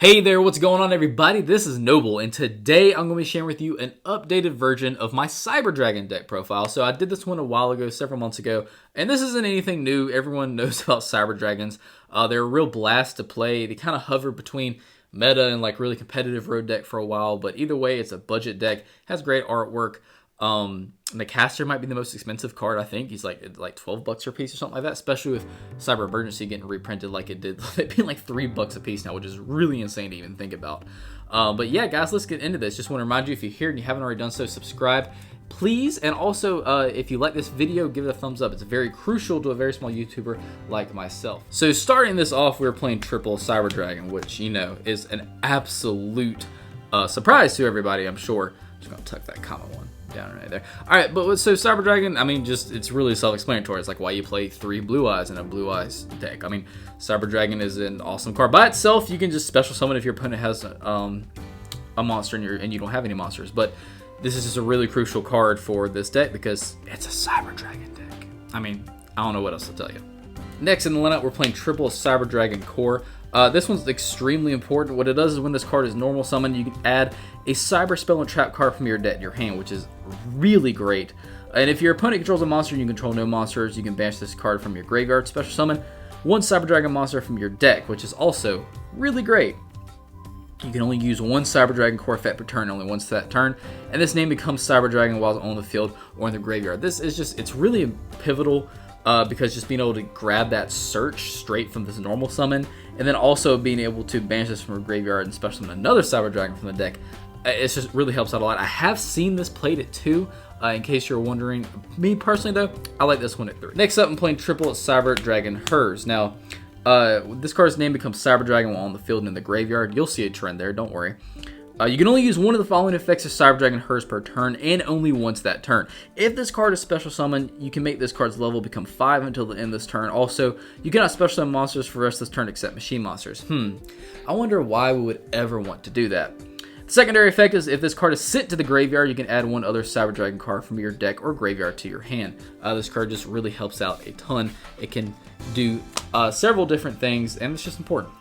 Hey there, what's going on everybody? This is Noble, and today I'm going to be sharing with you an updated version of my Cyber Dragon deck profile. So I did this one a while ago, several months ago, and this isn't anything new. Everyone knows about Cyber Dragons. They're a real blast to play. They kind of hover between meta and like really competitive road deck for a while, but either way, it's a budget deck, has great artwork. The caster might be the most expensive card, I think. He's like $12 a piece or something like that, especially with Cyber Emergency getting reprinted like it did. It being like $3 a piece now, which is really insane to even think about. But yeah, guys, let's get into this. Just want to remind you, if you're here and you haven't already done so, subscribe, please. And also, if you like this video, give it a thumbs up. It's very crucial to a very small YouTuber like myself. So starting this off, we're playing triple Cyber Dragon, which, you know, is an absolute surprise to everybody, I'm sure. Just gonna tuck that common one down right there. All right, but so Cyber Dragon, I mean, just it's really self-explanatory. It's like why you play 3 Blue Eyes in a Blue Eyes deck. I mean, Cyber Dragon is an awesome card by itself. You can just special summon if your opponent has a monster and you don't have any monsters. But this is just a really crucial card for this deck because it's a Cyber Dragon deck. I mean, I don't know what else to tell you. Next in the lineup, we're playing triple Cyber Dragon Core. This one's extremely important. What it does is when this card is normal summoned, you can add a Cyber Spell and Trap card from your deck to your hand, which is really great. And if your opponent controls a monster and you control no monsters, you can banish this card from your graveyard, special summon one Cyber Dragon monster from your deck, which is also really great. You can only use one Cyber Dragon Core effect per turn, only once that turn, and this name becomes Cyber Dragon while on the field or in the graveyard. This is just, it's really pivotal because just being able to grab that search straight from this normal summon, and then also being able to banish this from a graveyard and special summon another Cyber Dragon from the deck, it just really helps out a lot. I have seen this played at 2, in case you're wondering. Me personally though, I like this one at 3. Next up, I'm playing triple Cyber Dragon Hers. Now, this card's name becomes Cyber Dragon while on the field and in the graveyard. You'll see a trend there, don't worry. You can only use one of the following effects of Cyber Dragon Hers per turn, and only once that turn. If this card is special summoned, you can make this card's level become 5 until the end of this turn. Also, you cannot special summon monsters for the rest of this turn except machine monsters. I wonder why we would ever want to do that. The secondary effect is if this card is sent to the graveyard, you can add one other Cyber Dragon card from your deck or graveyard to your hand. This card just really helps out a ton. It can do several different things, and it's just important.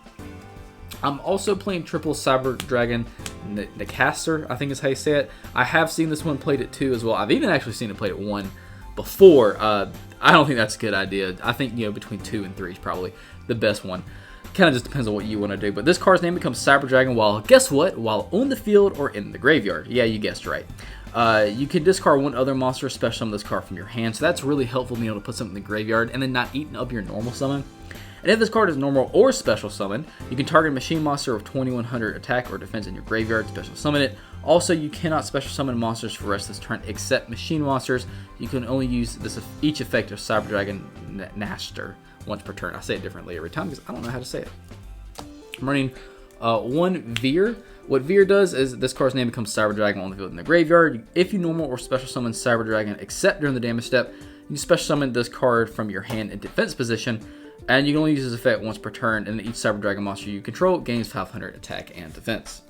I'm also playing triple Cyber Dragon the caster, I think is how you say it. I have seen this one played at 2 as well. I've even actually seen it played at 1 before. I don't think that's a good idea. I think, you know, between 2 and 3 is probably the best one. Kind of just depends on what you want to do. But this card's name becomes Cyber Dragon while, guess what? While on the field or in the graveyard. Yeah, you guessed right. You can discard one other monster, special summon this card from your hand. So that's really helpful being able to put something in the graveyard and then not eating up your normal summon. And if this card is normal or special summon, you can target a machine monster with 2100 attack or defense in your graveyard, special summon it. Also, you cannot special summon monsters for the rest of this turn except machine monsters. You can only use each effect of Cyber Dragon Naster once per turn. I say it differently every time because I don't know how to say it. I'm running 1 Veer. What Veer does is this card's name becomes Cyber Dragon on the field in the graveyard. If you normal or special summon Cyber Dragon except during the damage step, you can special summon this card from your hand in defense position. And you can only use this effect once per turn, and each Cyber Dragon monster you control gains 500 attack and defense.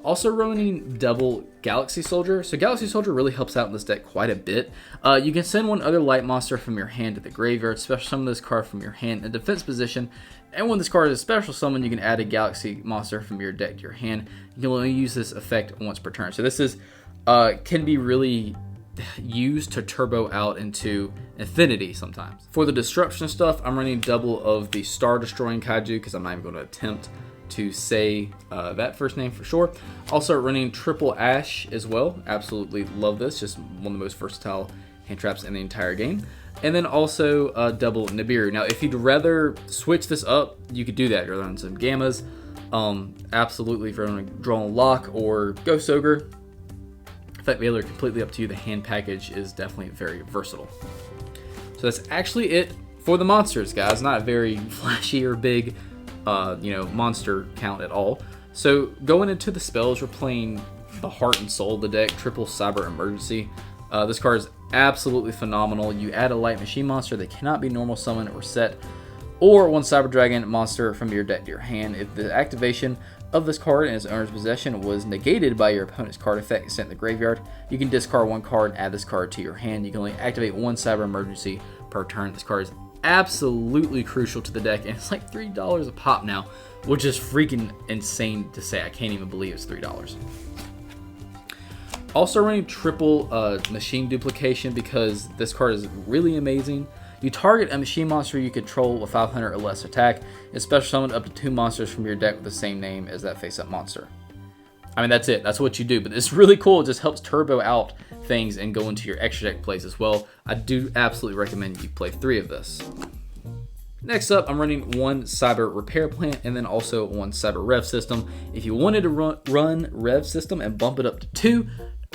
Also running double Galaxy Soldier. So Galaxy Soldier really helps out in this deck quite a bit. You can send one other light monster from your hand to the graveyard, special summon this card from your hand in defense position, and when this card is special summon, you can add a Galaxy monster from your deck to your hand. You can only use this effect once per turn. So this is can be really used to turbo out into infinity sometimes. For the disruption stuff, I'm running double of the Star Destroying Kaiju because I'm not even going to attempt to say that first name for sure. Also running triple Ash as well. Absolutely love this. Just one of the most versatile hand traps in the entire game. And then also double Nibiru. Now, if you'd rather switch this up, you could do that. You're running some Gammas. Absolutely, if you're running Draw and Lock or Ghost Ogre. Effect Veiler, completely up to you. The hand package is definitely very versatile. So that's actually it for the monsters, guys. Not a very flashy or big, monster count at all. So going into the spells, we're playing the heart and soul of the deck, triple Cyber Emergency. This card is absolutely phenomenal. You add a light machine monster that cannot be normal summon or set, or one Cyber Dragon monster from your deck to your hand. If the activation of this card in its owner's possession was negated by your opponent's card effect sent in the graveyard, you can discard one card and add this card to your hand. You can only activate one Cyber Emergency per turn. This card is absolutely crucial to the deck, and it's like $3 a pop now, which is freaking insane to say. I can't even believe it's $3. Also running triple machine duplication because this card is really amazing. You target a machine monster you control with 500 or less attack, and special summon up to 2 monsters from your deck with the same name as that face-up monster. I mean, that's it. That's what you do. But it's really cool. It just helps turbo out things and go into your extra deck plays as well. I do absolutely recommend you play 3 of this. Next up, I'm running 1 Cyber Repair Plant and then also 1 Cyber Rev System. If you wanted to run Rev System and bump it up to 2,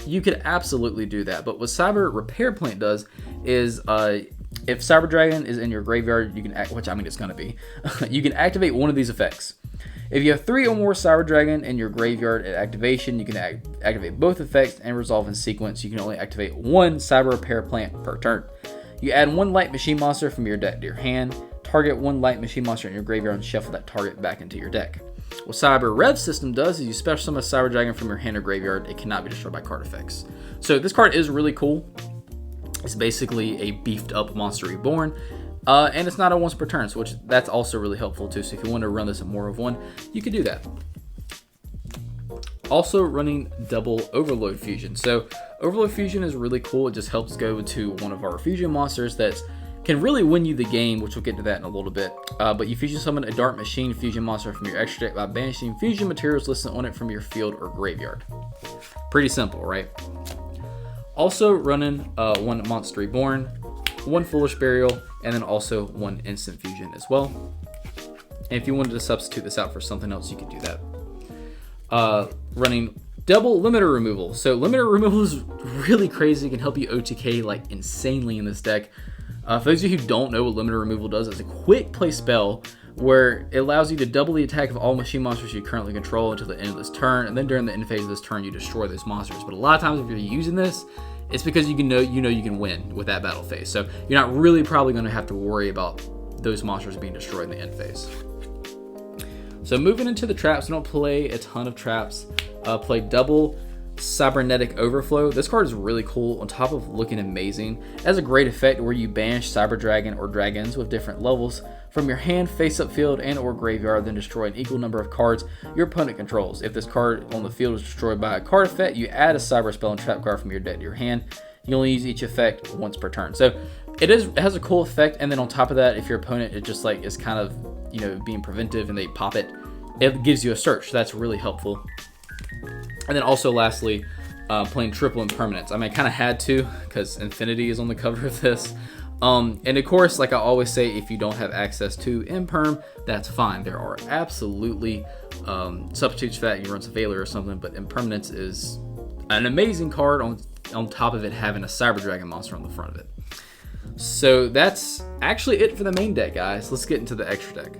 you could absolutely do that. But what Cyber Repair Plant does is if Cyber Dragon is in your graveyard, you can which I mean it's going to be, you can activate one of these effects. If you have 3 or more Cyber Dragon in your graveyard at activation, you can activate both effects and resolve in sequence. You can only activate 1 Cyber Repair Plant per turn. You add 1 Light Machine Monster from your deck to your hand, target 1 Light Machine Monster in your graveyard, and shuffle that target back into your deck. What Cyber Rev System does is you special summon a Cyber Dragon from your hand or graveyard. It cannot be destroyed by card effects. So this card is really cool. It's basically a beefed up Monster Reborn. And it's not a once per turn, so that's also really helpful too. So if you want to run this in more of one, you could do that. Also running double Overload Fusion. So Overload Fusion is really cool. It just helps go to one of our fusion monsters that can really win you the game, which we'll get to that in a little bit. But you fusion summon a Dark Machine fusion monster from your extra deck by banishing fusion materials listed on it from your field or graveyard. Pretty simple, right? Also running 1 Monster Reborn, 1 Foolish Burial, and then also 1 Instant Fusion as well. And if you wanted to substitute this out for something else, you could do that. Running double Limiter Removal. So Limiter Removal is really crazy. It can help you OTK like insanely in this deck. For those of you who don't know what Limiter Removal does, it's a quick play spell where it allows you to double the attack of all machine monsters you currently control until the end of this turn, and then during the end phase of this turn, you destroy those monsters. But a lot of times, if you're using this, it's because you know you can win with that battle phase. So you're not really probably going to have to worry about those monsters being destroyed in the end phase. So moving into the traps, we don't play a ton of traps. Play double Cybernetic Overflow. This card is really cool. On top of looking amazing, it has a great effect where you banish Cyber Dragon or dragons with different levels from your hand, face-up field, and or graveyard, then destroy an equal number of cards your opponent controls. If this card on the field is destroyed by a card effect, you add a Cyber Spell and Trap card from your deck to your hand. You only use each effect once per turn. So it has a cool effect, and then on top of that, if your opponent is kind of being preventive and they pop it, it gives you a search. So that's really helpful. And then also lastly, playing triple Impermanence. I mean, I kind of had to because Infinity is on the cover of this. And of course, like I always say, if you don't have access to Imperm, that's fine. There are absolutely substitutes for that. You run Surveillor or something, but Impermanence is an amazing card on top of it having a Cyber Dragon monster on the front of it. So that's actually it for the main deck, guys. Let's get into the extra deck.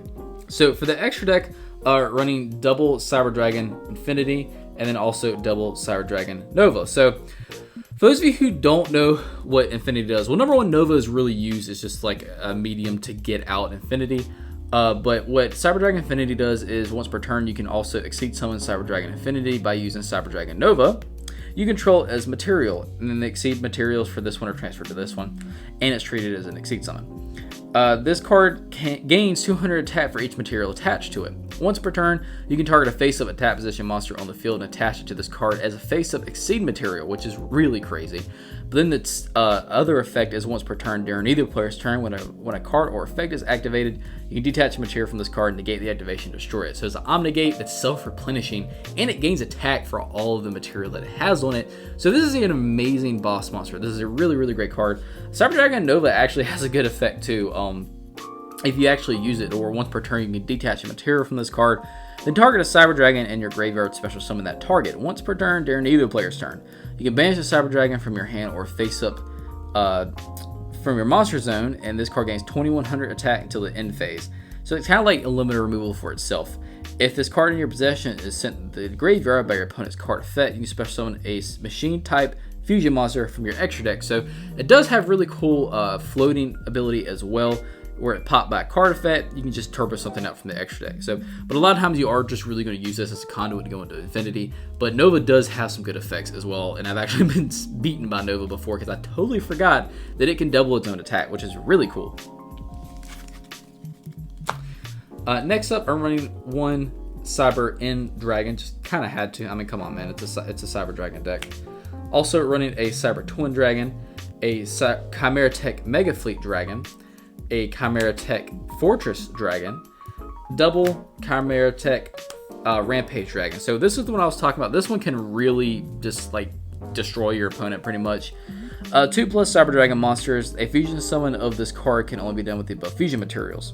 So for the extra deck, running double Cyber Dragon Infinity, and then also double Cyber Dragon Nova. So for those of you who don't know what Infinity does, well, number one, Nova is really used as just like a medium to get out Infinity. But what Cyber Dragon Infinity does is once per turn, you can also exceed summon Cyber Dragon Infinity by using Cyber Dragon Nova. You control it as material, and then the exceed materials for this one are transferred to this one, and it's treated as an exceed summon. This card gains 200 attack for each material attached to it. Once per turn, you can target a face-up attack position monster on the field and attach it to this card as a face-up exceed material, which is really crazy. But then the other effect is once per turn during either player's turn. When a card or effect is activated, you can detach a material from this card, negate the activation, destroy it. So it's an Omnigate that's self-replenishing, and it gains attack for all of the material that it has on it. So this is an amazing boss monster. This is a really, really great card. Cyber Dragon Nova actually has a good effect too. If you actually use it, or once per turn, you can detach a material from this card, then target a Cyber Dragon in your graveyard, special summon that target once per turn during either player's turn. You can banish a Cyber Dragon from your hand or face up from your monster zone, and this card gains 2100 attack until the end phase. So it's kind of like a limiter removal for itself. If this card in your possession is sent to the graveyard by your opponent's card effect, you can special summon a machine type fusion monster from your extra deck. So it does have really cool floating ability as well, where it popped by a card effect, you can just turbo something out from the extra deck. So, but a lot of times you are just really going to use this as a conduit to go into Infinity. But Nova does have some good effects as well, and I've actually been beaten by Nova before because I totally forgot that it can double its own attack, which is really cool. Next up, I'm running one Cyber End Dragon. Just kind of had to. I mean, come on, man. It's a Cyber Dragon deck. Also running a Cyber Twin Dragon, a Chimera Tech Mega Fleet Dragon, a Chimera Tech Fortress Dragon, double Chimera Tech Rampage Dragon. So this is the one I was talking about. This one can really just like destroy your opponent pretty much. 2+ Cyber Dragon monsters. A fusion summon of this card can only be done with the above fusion materials.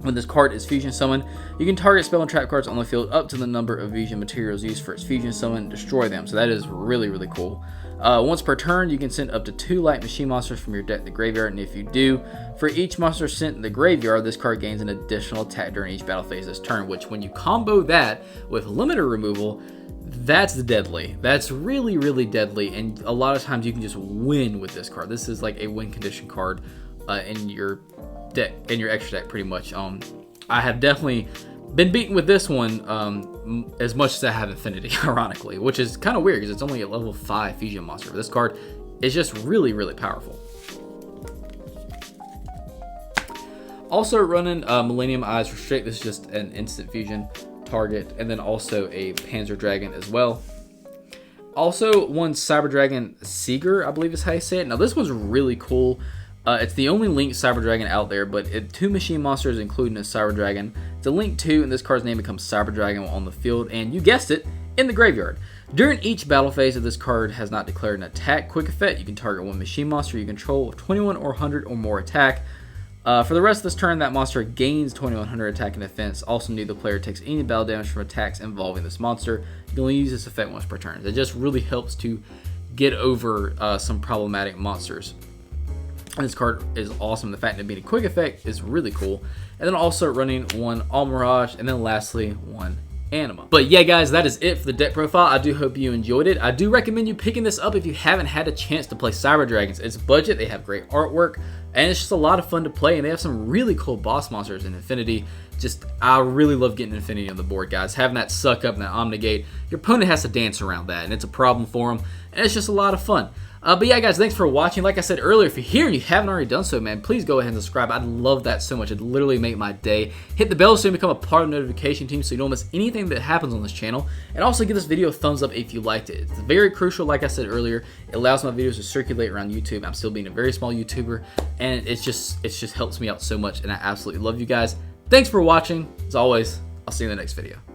When this card is fusion summoned, you can target spell and trap cards on the field up to the number of fusion materials used for its fusion summon and destroy them. So that is really, really cool. Once per turn, you can send up to 2 light machine monsters from your deck to the graveyard, and if you do, for each monster sent in the graveyard, this card gains an additional attack during each battle phase this turn, which when you combo that with limiter removal, that's deadly. That's really, really deadly, and a lot of times you can just win with this card. This is like a win condition card in your deck, in your extra deck, pretty much. I have definitely been beaten with this one as much as I have Infinity, ironically, which is kind of weird because it's only a level 5 fusion monster. This card is just really, really powerful. Also running Millennium Eyes Restrict. This is just an instant fusion target, and then also a Panzer Dragon as well. Also one Cyber Dragon Seeger, I believe is how you say it. Now this one's really cool. It's the only linked Cyber Dragon out there, but 2 machine monsters including a Cyber Dragon. It's a link 2, and this card's name becomes Cyber Dragon on the field, and you guessed it, in the graveyard. During each battle phase, if this card has not declared an attack, quick effect, you can target 1 machine monster you control with 21 or 100 or more attack. For the rest of this turn, that monster gains 2100 attack and defense. Also, neither player takes any battle damage from attacks involving this monster. You can only use this effect once per turn. It just really helps to get over some problematic monsters. And this card is awesome. The fact that it being a quick effect is really cool. And then also running one Almirage, and then lastly one Anima. But yeah, guys, that is it for the deck profile. I do hope you enjoyed it. I do recommend you picking this up if you haven't had a chance to play Cyber Dragons. It's budget, they have great artwork, and it's just a lot of fun to play, and they have some really cool boss monsters in Infinity. Just, I really love getting Infinity on the board, guys. Having that Suck Up and that Omnigate, your opponent has to dance around that, and it's a problem for them, and it's just a lot of fun. But yeah, guys, thanks for watching. Like I said earlier, if you're here and you haven't already done so, man, please go ahead and subscribe. I'd love that so much. It'd literally make my day. Hit the bell so you can become a part of the notification team so you don't miss anything that happens on this channel. And also give this video a thumbs up if you liked it. It's very crucial, like I said earlier. It allows my videos to circulate around YouTube. I'm still being a very small YouTuber, and it just helps me out so much, and I absolutely love you guys. Thanks for watching. As always, I'll see you in the next video.